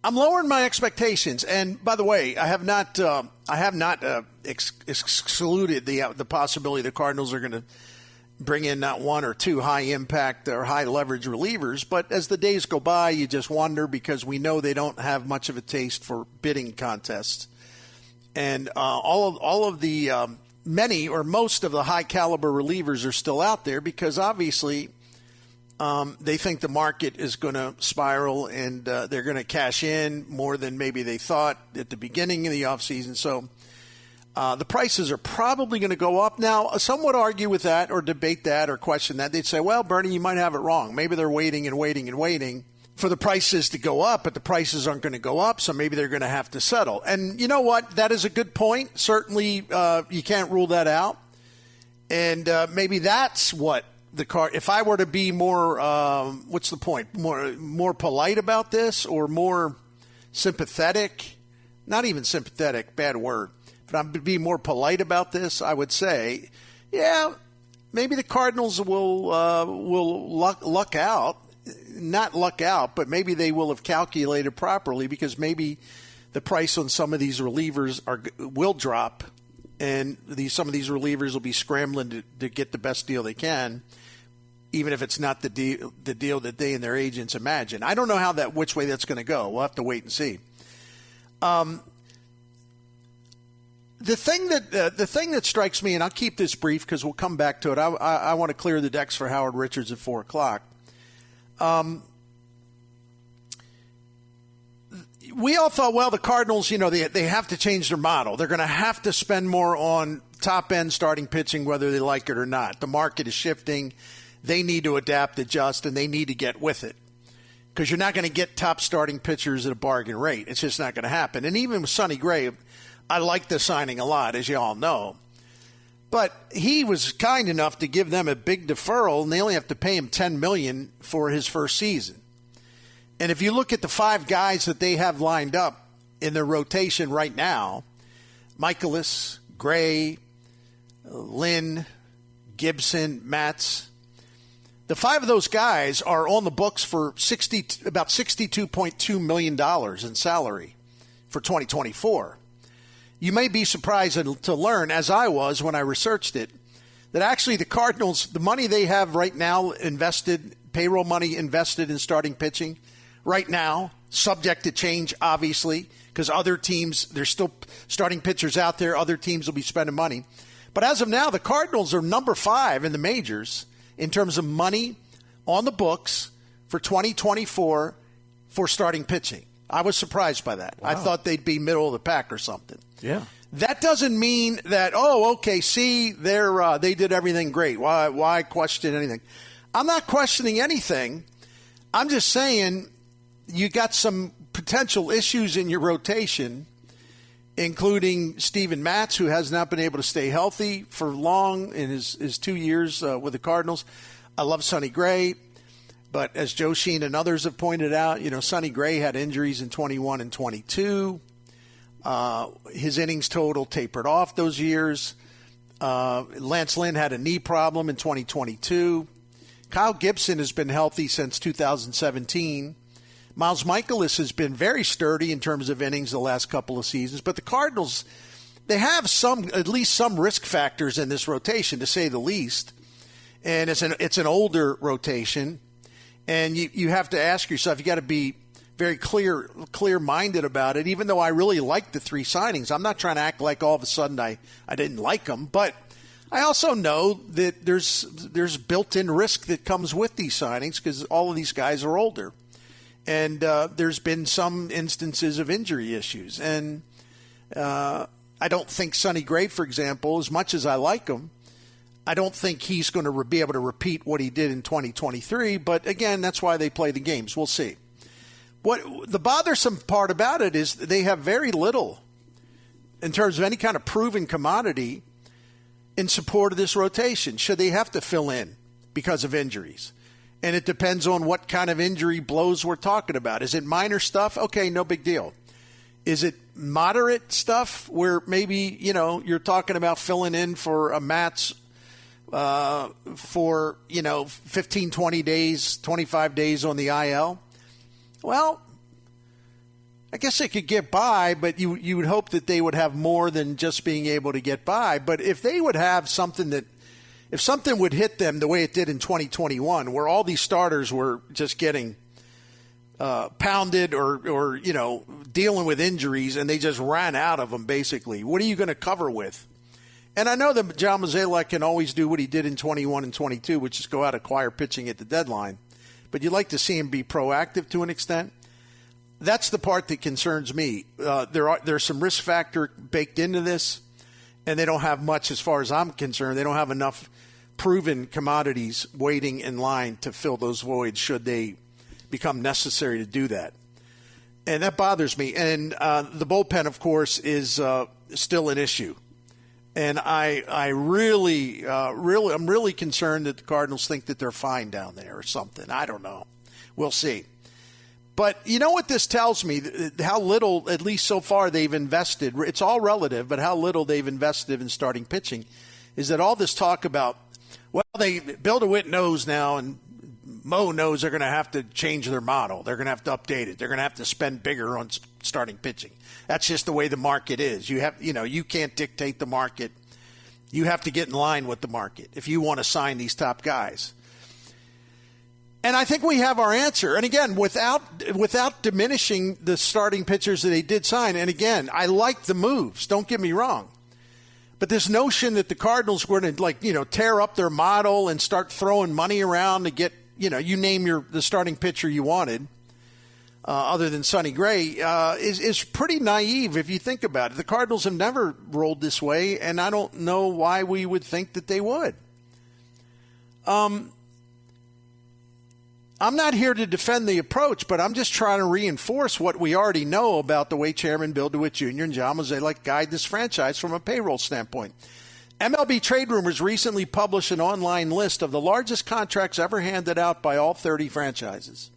I'm lowering my expectations. And by the way, I have not excluded the possibility the Cardinals are going to bring in not one or two high impact or high leverage relievers. But as the days go by, you just wonder, because we know they don't have much of a taste for bidding contests. And all of the many or most of the high caliber relievers are still out there because obviously they think the market is going to spiral and they're going to cash in more than maybe they thought at the beginning of the offseason. So the prices are probably going to go up. Now, some would argue with that or debate that or question that. They'd say, well, Bernie, you might have it wrong. Maybe they're waiting and waiting and waiting for the prices to go up, but the prices aren't going to go up, so maybe they're going to have to settle. And you know what? That is a good point. Certainly, you can't rule that out. And maybe that's what the card. If I were to be more, what's the point? More polite about this, or more sympathetic? Not even sympathetic. Bad word. But I'm to be more polite about this, I would say, yeah, maybe the Cardinals will luck out. Not luck out, but maybe they will have calculated properly, because maybe the price on some of these relievers will drop, and some of these relievers will be scrambling to get the best deal they can, even if it's not the deal that they and their agents imagine. I don't know which way that's going to go. We'll have to wait and see. The thing that strikes me, and I'll keep this brief because we'll come back to it. I want to clear the decks for Howard Richards at 4:00. We all thought, well, the Cardinals, they have to change their model. They're going to have to spend more on top-end starting pitching, whether they like it or not. The market is shifting. They need to adapt, adjust, and they need to get with it, because you're not going to get top starting pitchers at a bargain rate. It's just not going to happen. And even with Sonny Gray, I like the signing a lot, as you all know. But he was kind enough to give them a big deferral, and they only have to pay him $10 million for his first season. And if you look at the 5 guys that they have lined up in their rotation right now, Miklasz, Gray, Lynn, Gibson, Matz, the 5 of those guys are on the books for about $62.2 million in salary for 2024. You may be surprised to learn, as I was when I researched it, that actually the Cardinals, the money they have right now invested, payroll money invested in starting pitching right now, subject to change, obviously, because other teams, there's still starting pitchers out there. Other teams will be spending money. But as of now, the Cardinals are number 5 in the majors in terms of money on the books for 2024 for starting pitching. I was surprised by that. Wow. I thought they'd be middle of the pack or something. Yeah. That doesn't mean that, they did everything great. Why question anything? I'm not questioning anything. I'm just saying you got some potential issues in your rotation, including Steven Matz, who has not been able to stay healthy for long in his 2 years with the Cardinals. I love Sonny Gray, but as Joe Sheen and others have pointed out, Sonny Gray had injuries in 21 and 22. His innings total tapered off those years. Lance Lynn had a knee problem in 2022. Kyle Gibson has been healthy since 2017. Miles Michaelis has been very sturdy in terms of innings the last couple of seasons. But the Cardinals, they have at least some risk factors in this rotation, to say the least. And it's an older rotation. And you have to ask yourself, you got to be very clear-minded about it, even though I really like the 3 signings. I'm not trying to act like all of a sudden I didn't like them. But I also know that there's built-in risk that comes with these signings because all of these guys are older. And there's been some instances of injury issues. And I don't think Sonny Gray, for example, as much as I like him, I don't think he's going to be able to repeat what he did in 2023. But, again, that's why they play the games. We'll see. What the bothersome part about it is they have very little in terms of any kind of proven commodity in support of this rotation, should they have to fill in because of injuries. And it depends on what kind of injury blows we're talking about. Is it minor stuff? Okay, no big deal. Is it moderate stuff where maybe, you're talking about filling in for a Matz for, 15, 20 days, 25 days on the IL? Well, I guess they could get by, but you would hope that they would have more than just being able to get by. But if they would have something if something would hit them the way it did in 2021, where all these starters were just getting pounded or dealing with injuries and they just ran out of them, basically, what are you going to cover with? And I know that John Mozeliak can always do what he did in 21 and 22, which is go out and acquire pitching at the deadline. But you'd like to see him be proactive to an extent. That's the part that concerns me. There's some risk factor baked into this, and they don't have much as far as I'm concerned. They don't have enough proven commodities waiting in line to fill those voids should they become necessary to do that. And that bothers me. And the bullpen, of course, is still an issue. And I'm really concerned that the Cardinals think that they're fine down there or something. I don't know. We'll see. But you know what this tells me? How little, at least so far, they've invested. It's all relative, but how little they've invested in starting pitching is that all this talk about, Bill DeWitt knows now and Mo knows they're going to have to change their model. They're going to have to update it. They're going to have to spend bigger on starting pitching. That's just the way the market is. You can't dictate the market. You have to get in line with the market if you want to sign these top guys. And I think we have our answer. And again, without diminishing the starting pitchers that they did sign. And again, I like the moves. Don't get me wrong. But this notion that the Cardinals were going to tear up their model and start throwing money around to get, you name the starting pitcher you wanted, other than Sonny Gray, is pretty naive if you think about it. The Cardinals have never rolled this way, and I don't know why we would think that they would. I'm not here to defend the approach, but I'm just trying to reinforce what we already know about the way Chairman Bill DeWitt Jr. and John Mozeliak guide this franchise from a payroll standpoint. MLB Trade Rumors recently published an online list of the largest contracts ever handed out by all 30 franchises.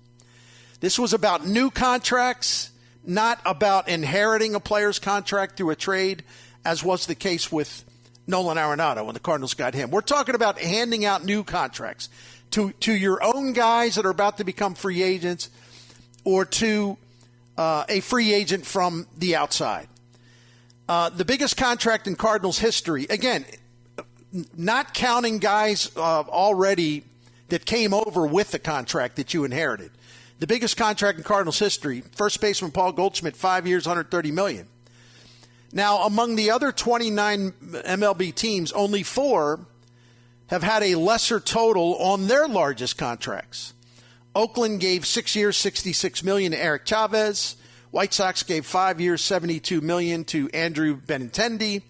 This was about new contracts, not about inheriting a player's contract through a trade, as was the case with Nolan Arenado when the Cardinals got him. We're talking about handing out new contracts to your own guys that are about to become free agents or to a free agent from the outside. The biggest contract in Cardinals history, again, not counting guys already that came over with the contract that you inherited. The biggest contract in Cardinals history, first baseman Paul Goldschmidt, 5 years, $130 million. Now, among the other 29 MLB teams, only 4 have had a lesser total on their largest contracts. Oakland gave 6 years, $66 million to Eric Chavez. White Sox gave 5 years, $72 million to Andrew Benintendi.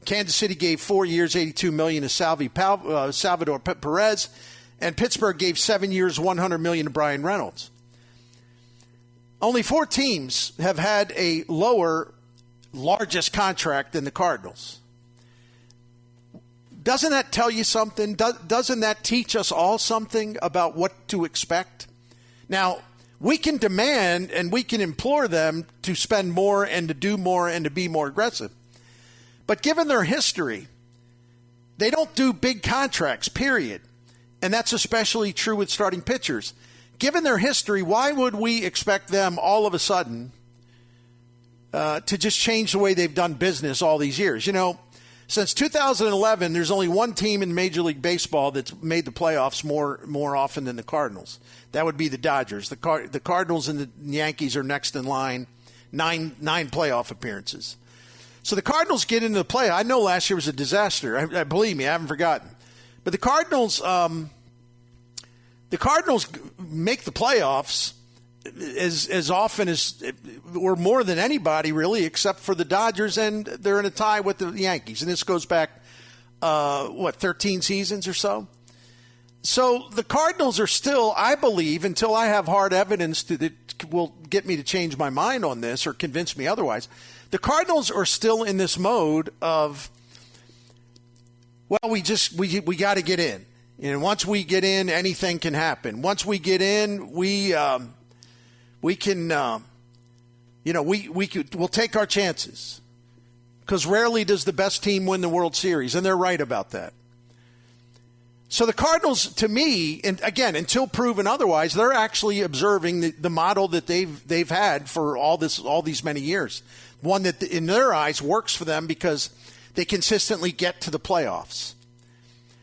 Kansas City gave 4 years, $82 million to Salvador Perez. And Pittsburgh gave 7 years, $100 million to Brian Reynolds. Only 4 teams have had a lower, largest contract than the Cardinals. Doesn't that tell you something? Doesn't that teach us all something about what to expect? Now, we can demand and we can implore them to spend more and to do more and to be more aggressive. But given their history, they don't do big contracts, period. And that's especially true with starting pitchers. Given their history, why would we expect them all of a sudden to just change the way they've done business all these years? Since 2011, there's only one team in Major League Baseball that's made the playoffs more often than the Cardinals. That would be the Dodgers. The Cardinals and the Yankees are next in line, nine playoff appearances. So the Cardinals get into the play. I know last year was a disaster. Believe me, I haven't forgotten. But the Cardinals make the playoffs as often as, or more than anybody really, except for the Dodgers, and they're in a tie with the Yankees. And this goes back, 13 seasons or so? So the Cardinals are still, I believe, until I have hard evidence that will get me to change my mind on this or convince me otherwise, the Cardinals are still in this mode of, we got to get in. Once we get in, anything can happen. Once we get in, we'll take our chances, because rarely does the best team win the World Series, and they're right about that. So the Cardinals, to me, and again, until proven otherwise, they're actually observing the model that they've had for all these many years. One that, in their eyes, works for them because they consistently get to the playoffs.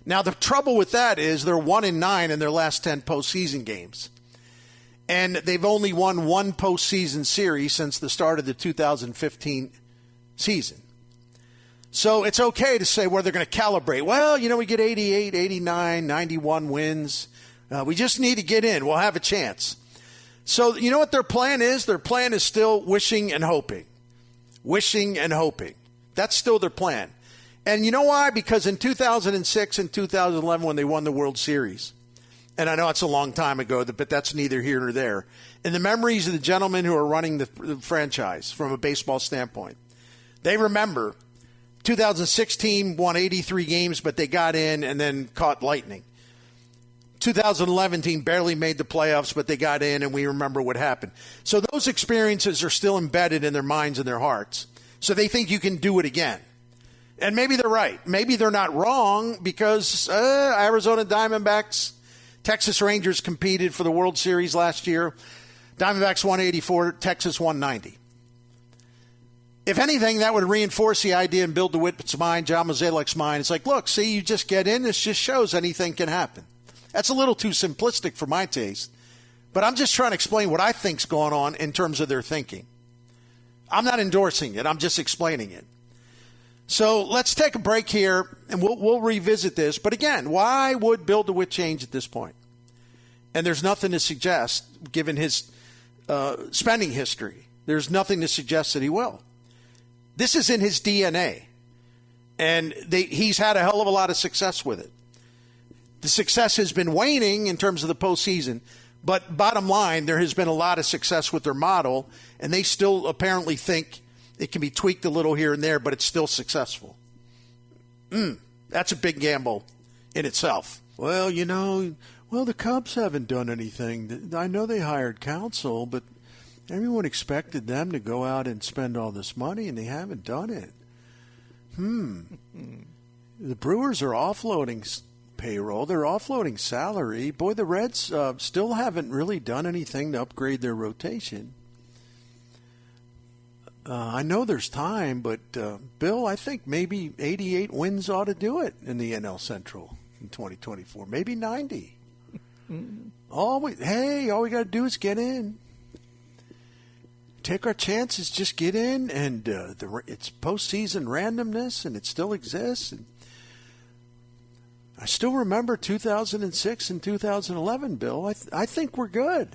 Now, the trouble with that is they're 1-9 in their last 10 postseason games. And they've only won one postseason series since the start of the 2015 season. So it's okay to say where they're going to calibrate. Well, we get 88, 89, 91 wins. We just need to get in. We'll have a chance. So you know what their plan is? Their plan is still wishing and hoping. Wishing and hoping. That's still their plan. And you know why? Because in 2006 and 2011 when they won the World Series, and I know it's a long time ago, but that's neither here nor there, in the memories of the gentlemen who are running the franchise from a baseball standpoint, they remember 2016 won 83 games, but they got in and then caught lightning. 2011 team barely made the playoffs, but they got in, and we remember what happened. So those experiences are still embedded in their minds and their hearts. So they think you can do it again. And maybe they're right. Maybe they're not wrong because Arizona Diamondbacks, Texas Rangers competed for the World Series last year. Diamondbacks won 84, Texas won 90. If anything, that would reinforce the idea in Bill DeWitt's mind, John Mozeliak's mind. It's like, look, see, you just get in. This just shows anything can happen. That's a little too simplistic for my taste. But I'm just trying to explain what I think's going on in terms of their thinking. I'm not endorsing it. I'm just explaining it. So let's take a break here, and we'll revisit this. But again, why would Bill DeWitt change at this point? And there's nothing to suggest, given his spending history, there's nothing to suggest that he will. This is in his DNA, and he's had a hell of a lot of success with it. The success has been waning in terms of the postseason, but bottom line, there has been a lot of success with their model, and they still apparently think it can be tweaked a little here and there, but it's still successful. That's a big gamble in itself. Well, the Cubs haven't done anything. I know they hired counsel, but everyone expected them to go out and spend all this money, and they haven't done it. The Brewers are offloading payroll. They're offloading salary. Boy, the Reds still haven't really done anything to upgrade their rotation. I know there's time, but, Bill, I think maybe 88 wins ought to do it in the NL Central in 2024. Maybe 90. All we got to do is get in. Take our chances, just get in, and it's postseason randomness, and it still exists. And I still remember 2006 and 2011, Bill. I think we're good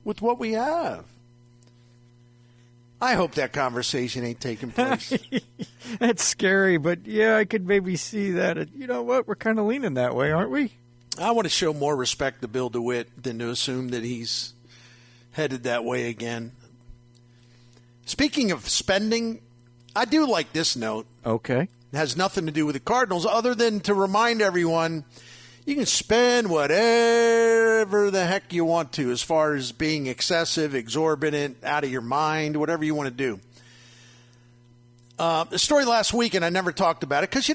with what we have. I hope that conversation ain't taking place. That's scary, but yeah, I could maybe see that. You know what? We're kind of leaning that way, aren't we? I want to show more respect to Bill DeWitt than to assume that he's headed that way again. Speaking of spending, I do like this note. Okay. It has nothing to do with the Cardinals other than to remind everyone you can spend whatever the heck you want to as far as being excessive, exorbitant, out of your mind, whatever you want to do. The story last week, and I never talked about it because,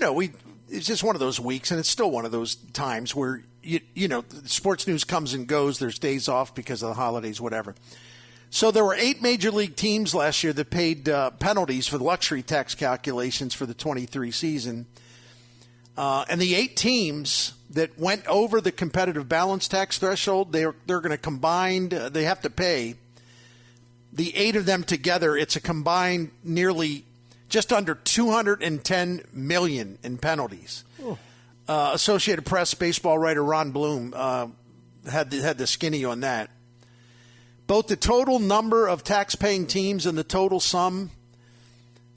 it's just one of those weeks, and it's still one of those times where, sports news comes and goes. There's days off because of the holidays, whatever. So there were 8 major league teams last year that paid penalties for the luxury tax calculations for the 23 season. And the 8 teams that went over the competitive balance tax threshold, they're going to combine, they have to pay the 8 of them together. It's a combined nearly just under $210 million in penalties. Associated Press baseball writer Ron Bloom had the skinny on that. Both the total number of tax-paying teams and the total sum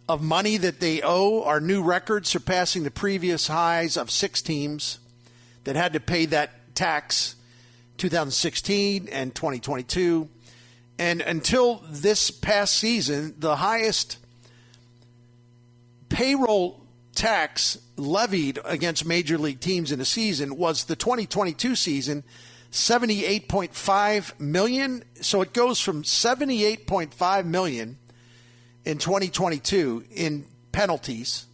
of money that they owe are new records, surpassing the previous highs of 6 teams that had to pay that tax 2016 and 2022. And until this past season, the highest payroll tax levied against major league teams in a season was the 2022 season, $78.5 million. So it goes from $78.5 million in 2022 in penalties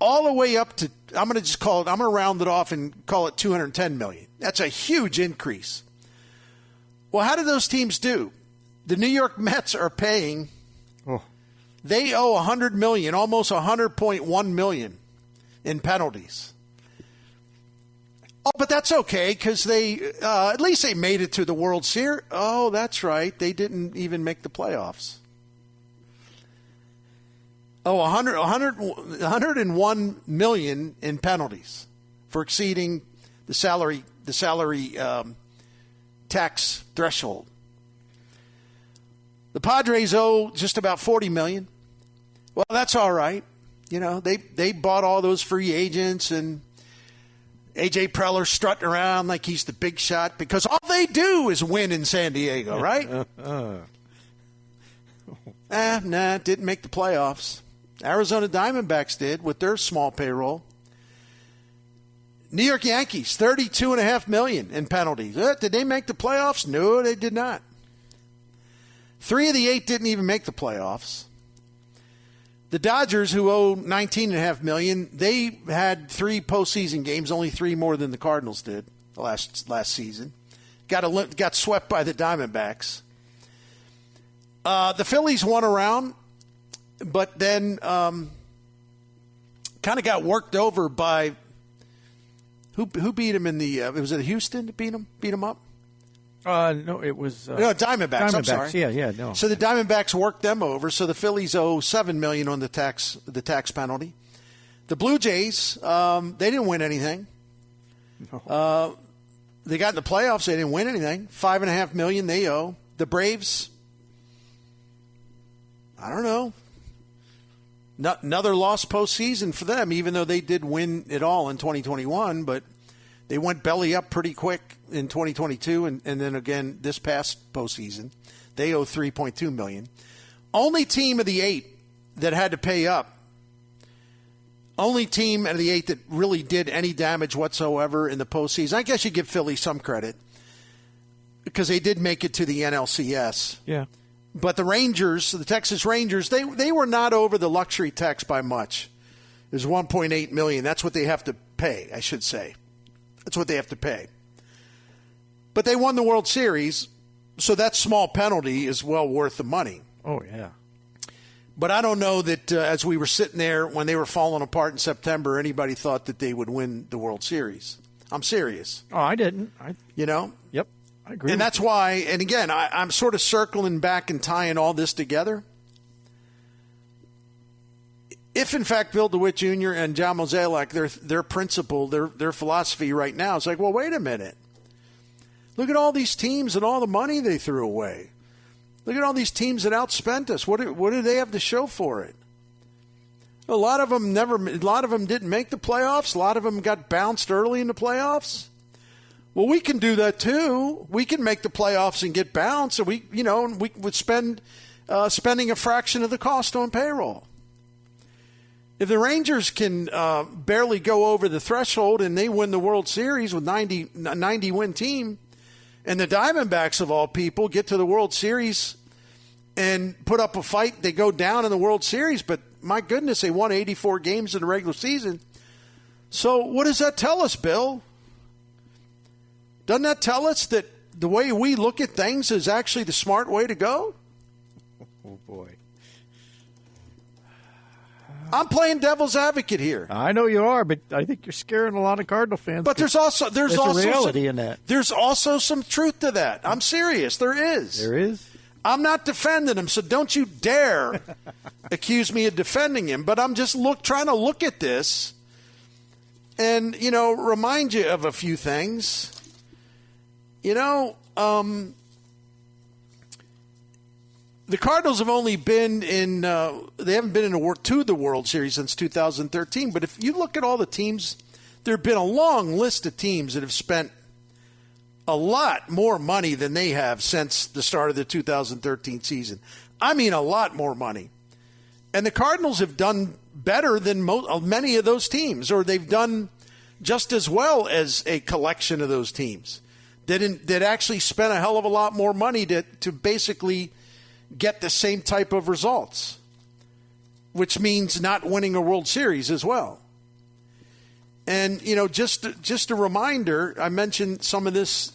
all the way up to, I'm going to round it off and call it $210 million. That's a huge increase. Well, how did those teams do? The New York Mets are paying, they owe $100 million, almost $100.1 million in penalties. Oh, but that's okay because they at least they made it to the World Series. Oh, that's right. They didn't even make the playoffs. Oh, $101 million in penalties for exceeding the salary tax threshold. The Padres owe just about $40 million. Well, that's all right. You know, they bought all those free agents and A.J. Preller strutting around like he's the big shot because all they do is win in San Diego, right? Didn't make the playoffs. Arizona Diamondbacks did with their small payroll. New York Yankees, $32.5 million in penalties. Did they make the playoffs? No, they did not. 3 of the 8 didn't even make the playoffs. The Dodgers, who owe $19.5 million, they had 3 postseason games, only 3 more than the Cardinals did last season. Got swept by the Diamondbacks. The Phillies won around, but then kind of got worked over by who beat them in the? Was it Houston that beat them up? No, it was Diamondbacks. I'm sorry. Yeah, no. So the Diamondbacks worked them over. So the Phillies owe $7 million on the tax penalty. The Blue Jays, they didn't win anything. No. They got in the playoffs. They didn't win anything. $5.5 million they owe. The Braves, I don't know. Another lost postseason for them, even though they did win it all in 2021, but they went belly up pretty quick in 2022, and then again this past postseason. They owe $3.2 million. Only team of the 8 that had to pay up. Only team of the 8 that really did any damage whatsoever in the postseason. I guess you give Philly some credit because they did make it to the NLCS. Yeah. But the Rangers, the Texas Rangers, they were not over the luxury tax by much. It was $1.8 million. That's what they have to pay, I should say. That's what they have to pay. But they won the World Series, so that small penalty is well worth the money. Oh, yeah. But I don't know that as we were sitting there when they were falling apart in September, anybody thought that they would win the World Series. I'm serious. Oh, I didn't. Yep. I agree. And that's why, and again, I'm sort of circling back and tying all this together. If, in fact, Bill DeWitt Jr. and John Mozeliak, their principle, their philosophy right now is like, well, wait a minute. Look at all these teams and all the money they threw away. Look at all these teams that outspent us. What do they have to show for it? A lot of them didn't make the playoffs. A lot of them got bounced early in the playoffs. Well, we can do that too. We can make the playoffs and get bounced, and we would spending a fraction of the cost on payroll. If the Rangers can barely go over the threshold and they win the World Series with 90-win team, and the Diamondbacks of all people get to the World Series and put up a fight, they go down in the World Series, but my goodness, they won 84 games in the regular season. So what does that tell us, Bill? Doesn't that tell us that the way we look at things is actually the smart way to go? Oh, boy. I'm playing devil's advocate here. I know you are, but I think you're scaring a lot of Cardinal fans. But there's also reality in that. There's also some truth to that. I'm serious. There is. There is? I'm not defending him, so don't you dare accuse me of defending him. But I'm just trying to look at this and, remind you of a few things. The Cardinals have only been they haven't been to the World Series since 2013. But if you look at all the teams, there have been a long list of teams that have spent a lot more money than they have since the start of the 2013 season. I mean, a lot more money. And the Cardinals have done better than many of those teams, or they've done just as well as a collection of those teams that actually spent a hell of a lot more money to basically get the same type of results, which means not winning a World Series as well. And, just a reminder, I mentioned some of this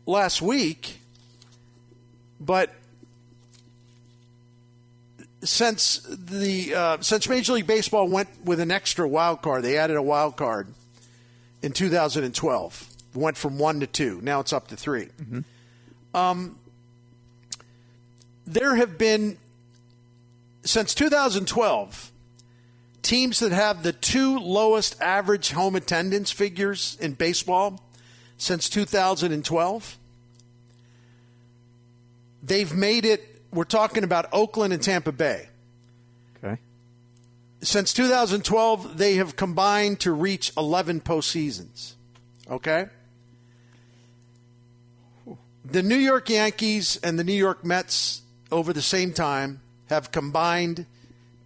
last week, but since Major League Baseball went with an extra wild card, they added a wild card in 2012. It went from 1 to 2. Now it's up to 3. Mm-hmm. There have been, since 2012, teams that have the 2 lowest average home attendance figures in baseball since 2012. They've made it, we're talking about Oakland and Tampa Bay. Okay. Since 2012, they have combined to reach 11 postseasons. Okay? The New York Yankees and the New York Mets over the same time have combined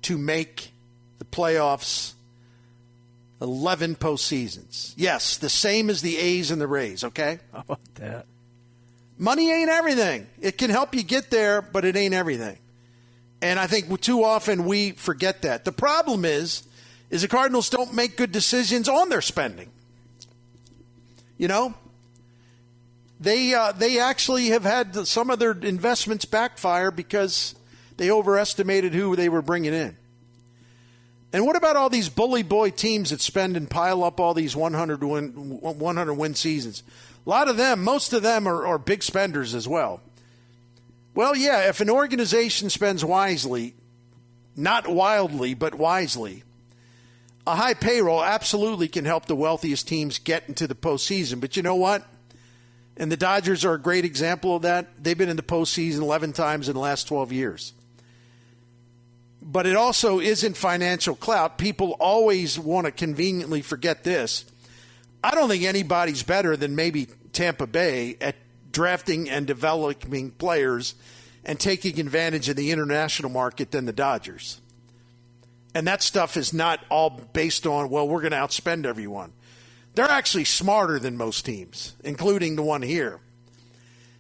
to make the playoffs 11 postseasons. Yes, the same as the A's and the Rays, okay? How about that? Money ain't everything. It can help you get there, but it ain't everything. And I think too often we forget that. The problem is the Cardinals don't make good decisions on their spending. They actually have had some of their investments backfire because they overestimated who they were bringing in. And what about all these bully boy teams that spend and pile up all these 100-win seasons? A lot of them, most of them are big spenders as well. Well, yeah, if an organization spends wisely, not wildly, but wisely, a high payroll absolutely can help the wealthiest teams get into the postseason. But you know what? And the Dodgers are a great example of that. They've been in the postseason 11 times in the last 12 years. But it also isn't financial clout. People always want to conveniently forget this. I don't think anybody's better than maybe Tampa Bay at drafting and developing players and taking advantage of the international market than the Dodgers. And that stuff is not all based on, well, we're going to outspend everyone. They're actually smarter than most teams, including the one here.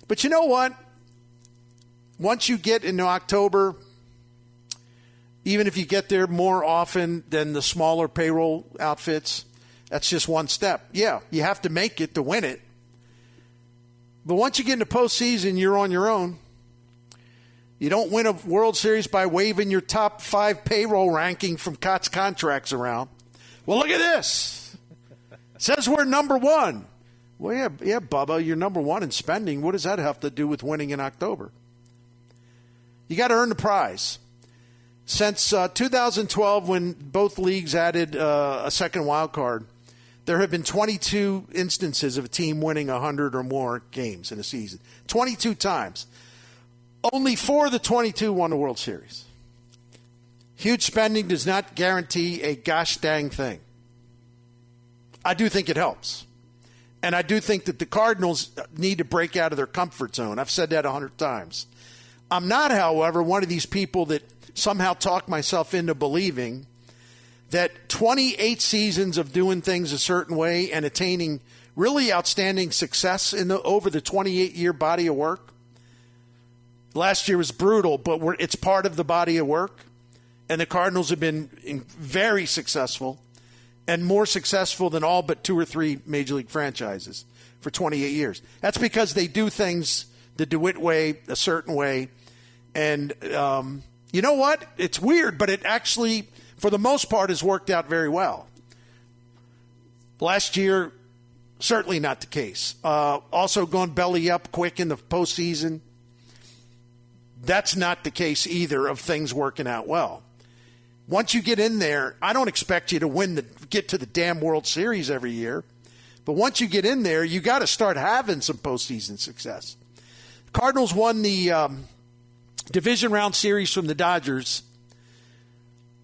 But you know what? Once you get into October, even if you get there more often than the smaller payroll outfits, that's just one step. Yeah, you have to make it to win it. But once you get into postseason, you're on your own. You don't win a World Series by waving your top 5 payroll ranking from Cots contracts around. Well, look at this. It says we're number 1. Well, yeah, Bubba, you're number 1 in spending. What does that have to do with winning in October? You got to earn the prize. Since 2012, when both leagues added a second wild card, there have been 22 instances of a team winning 100 or more games in a season. 22 times. Only 4 of the 22 won the World Series. Huge spending does not guarantee a gosh dang thing. I do think it helps. And I do think that the Cardinals need to break out of their comfort zone. I've said that 100 times. I'm not, however, one of these people that somehow talk myself into believing that 28 seasons of doing things a certain way and attaining really outstanding success over the 28-year body of work. Last year was brutal, but it's part of the body of work. And the Cardinals have been very successful and more successful than all but 2 or 3 Major League franchises for 28 years. That's because they do things the DeWitt way, a certain way. And you know what? It's weird, but it actually, for the most part, has worked out very well. Last year, certainly not the case. Also going belly up quick in the postseason. That's not the case either of things working out well. Once you get in there, I don't expect you to get to the damn World Series every year. But once you get in there, you got to start having some postseason success. Cardinals won the division round series from the Dodgers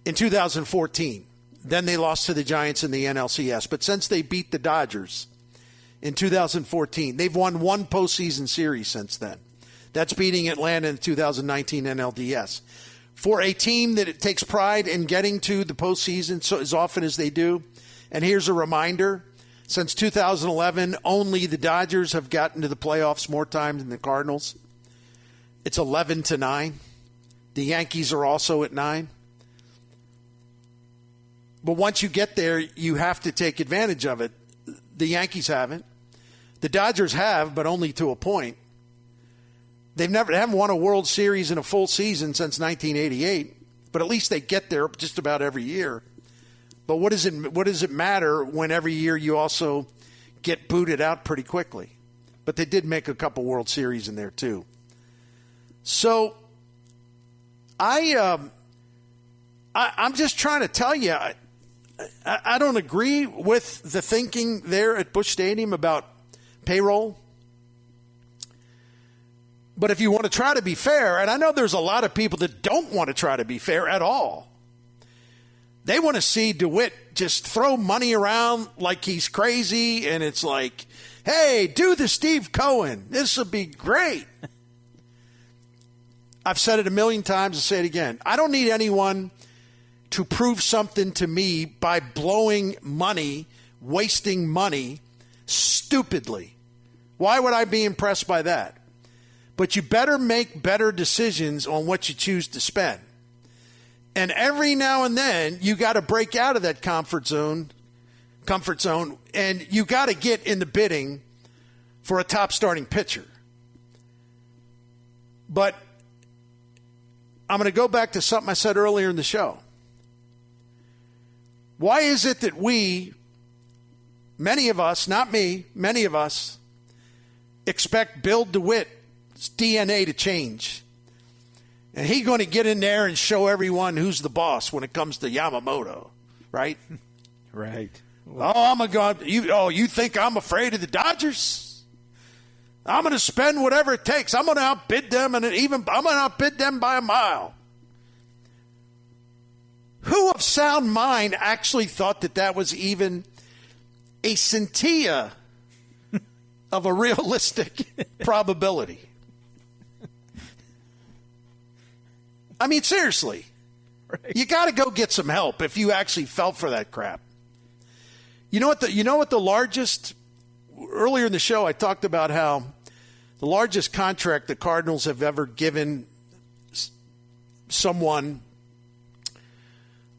in 2014. Then they lost to the Giants in the NLCS. But since they beat the Dodgers in 2014, they've won 1 postseason series since then. That's beating Atlanta in the 2019 NLDS. For a team that it takes pride in getting to the postseason so as often as they do, and here's a reminder, since 2011, only the Dodgers have gotten to the playoffs more times than the Cardinals. It's 11-9. The Yankees are also at 9. But once you get there, you have to take advantage of it. The Yankees haven't. The Dodgers have, but only to a point. They haven't won a World Series in a full season since 1988, but at least they get there just about every year. But what does it matter when every year you also get booted out pretty quickly? But they did make a couple World Series in there too. So I'm just trying to tell you, I don't agree with the thinking there at Busch Stadium about payroll. But if you want to try to be fair, and I know there's a lot of people that don't want to try to be fair at all. They want to see DeWitt just throw money around like he's crazy, and it's like, hey, do the Steve Cohen. This will be great. I've said it a million times. I'll say it again. I don't need anyone to prove something to me by blowing money, wasting money stupidly. Why would I be impressed by that? But you better make better decisions on what you choose to spend. And every now and then, you got to break out of that comfort zone, and you got to get in the bidding for a top starting pitcher. But I'm going to go back to something I said earlier in the show. Why is it that many of us, not me, many of us, expect Bill DeWitt's DNA to change? And he's going to get in there and show everyone who's the boss when it comes to Yamamoto, right? Right. You think I'm afraid of the Dodgers? I'm going to spend whatever it takes. I'm going to outbid them, and I'm going to outbid them by a mile. Who of sound mind actually thought that was even a scintilla of a realistic probability? I mean, seriously, right. You got to go get some help if you actually fell for that crap. You know what the largest, earlier in the show, I talked about how the largest contract the Cardinals have ever given someone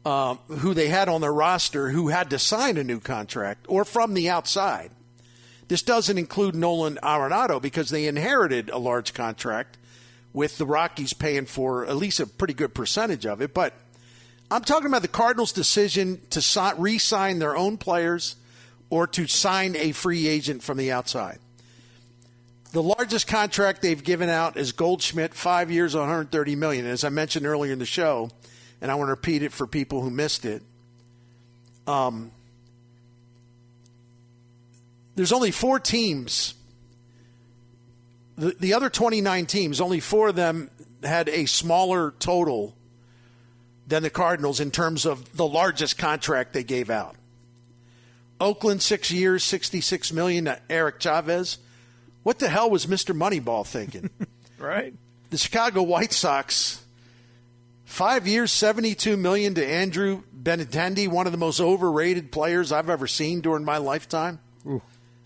who they had on their roster who had to sign a new contract or from the outside. This doesn't include Nolan Arenado because they inherited a large contract with the Rockies paying for at least a pretty good percentage of it. But I'm talking about the Cardinals' decision to re-sign their own players or to sign a free agent from the outside. The largest contract they've given out is Goldschmidt, 5 years, $130 million. As I mentioned earlier in the show, and I want to repeat it for people who missed it, there's only 4 teams. The other 29 teams, only 4 of them had a smaller total than the Cardinals in terms of the largest contract they gave out. Oakland, 6 years, $66 million to Eric Chavez. What the hell was Mr. Moneyball thinking? Right. The Chicago White Sox, 5 years, $72 million to Andrew Benintendi, one of the most overrated players I've ever seen during my lifetime. Ooh.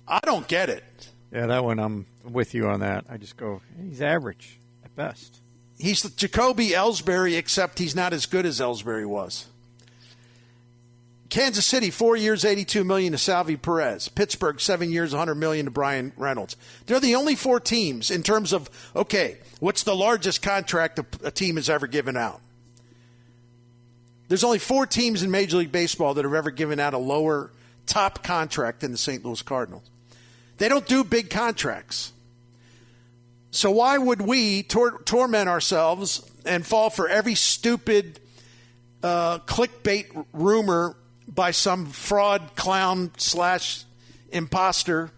I don't get it. Yeah, that one, I'm with you on that. I just go, he's average at best. He's the Jacoby Ellsbury, except he's not as good as Ellsbury was. Kansas City, 4 years, $82 million to Salvi Perez. Pittsburgh, 7 years, $100 million to Brian Reynolds. They're the only 4 teams in terms of, okay, what's the largest contract a team has ever given out? There's only 4 teams in Major League Baseball that have ever given out a lower top contract than the St. Louis Cardinals. They don't do big contracts. So why would we torment ourselves and fall for every stupid clickbait rumor by some fraud clown / imposter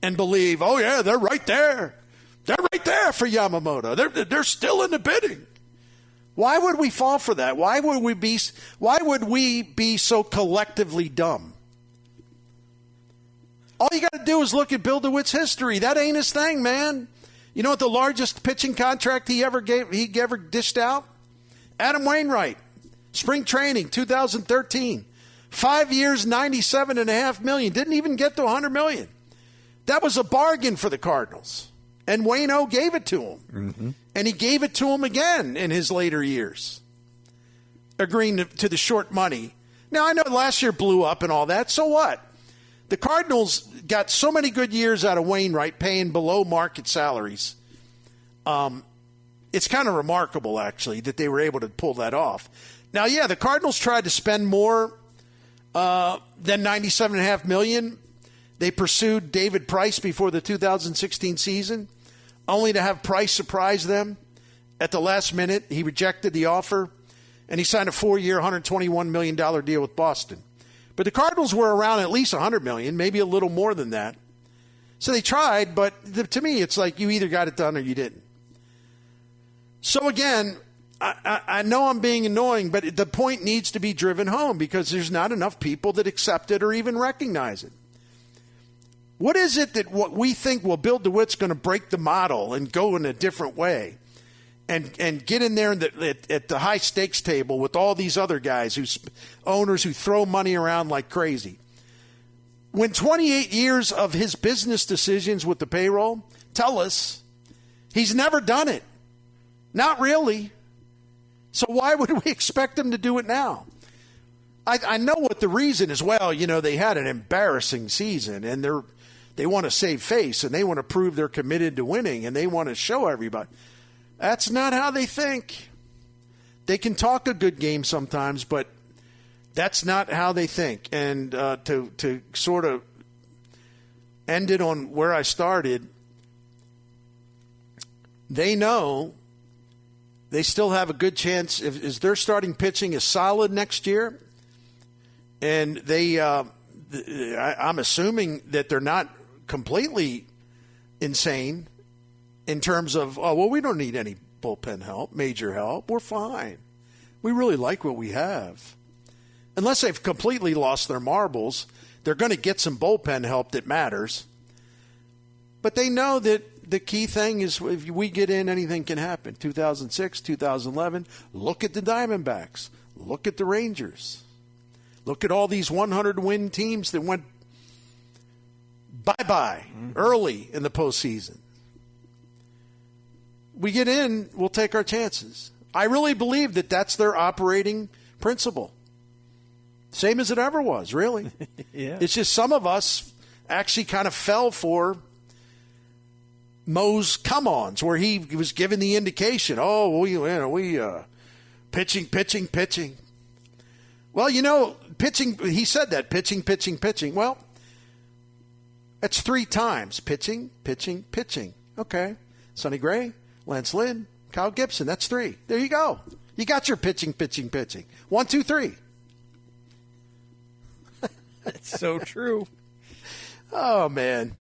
and believe, oh, yeah, they're right there. They're right there for Yamamoto. They're still in the bidding. Why would we fall for that? Why would we be so collectively dumb? All you got to do is look at Bill DeWitt's history. That ain't his thing, man. You know what the largest pitching contract he ever dished out? Adam Wainwright, spring training, 2013. 5 years, $97.5 million. Didn't even get to $100 million. That was a bargain for the Cardinals. And Waino gave it to him. Mm-hmm. And he gave it to him again in his later years, agreeing to the short money. Now, I know last year blew up and all that. So what? The Cardinals got so many good years out of Wainwright paying below market salaries. It's kind of remarkable, actually, that they were able to pull that off. Now, yeah, the Cardinals tried to spend more than $97.5 million. They pursued David Price before the 2016 season, only to have Price surprise them at the last minute. He rejected the offer, and he signed a 4-year, $121 million deal with Boston. But the Cardinals were around at least $100 million, maybe a little more than that. So they tried, but to me, it's like you either got it done or you didn't. So again, I know I'm being annoying, but the point needs to be driven home because there's not enough people that accept it or even recognize it. What is it that what we think will Bill DeWitt's going to break the model and go in a different way and get in there at the high stakes table with all these other guys, owners who throw money around like crazy? When 28 years of his business decisions with the payroll tell us he's never done it. Not really. So why would we expect him to do it now? I know what the reason is. Well, they had an embarrassing season and they want to save face and they want to prove they're committed to winning and they want to show everybody. That's not how they think. They can talk a good game sometimes, but that's not how they think. And to sort of end it on where I started, they know they still have a good chance if their starting pitching is solid next year. And I'm assuming that they're not completely insane in terms of, we don't need any bullpen help, major help. We're fine. We really like what we have. Unless they've completely lost their marbles, they're going to get some bullpen help that matters. But they know that the key thing is if we get in, anything can happen. 2006, 2011, look at the Diamondbacks. Look at the Rangers. Look at all these 100-win teams that went bye-bye early in the postseason. We get in, we'll take our chances. I really believe that that's their operating principle. Same as it ever was, really. Yeah. It's just some of us actually kind of fell for Mo's come-ons where he was given the indication, we pitching. Well, pitching, he said that, pitching. Well, that's 3 times. Pitching. Okay. Sonny Gray, Lance Lynn, Kyle Gibson, that's 3. There you go. You got your pitching. 1, 2, 3. That's so true. Oh, man.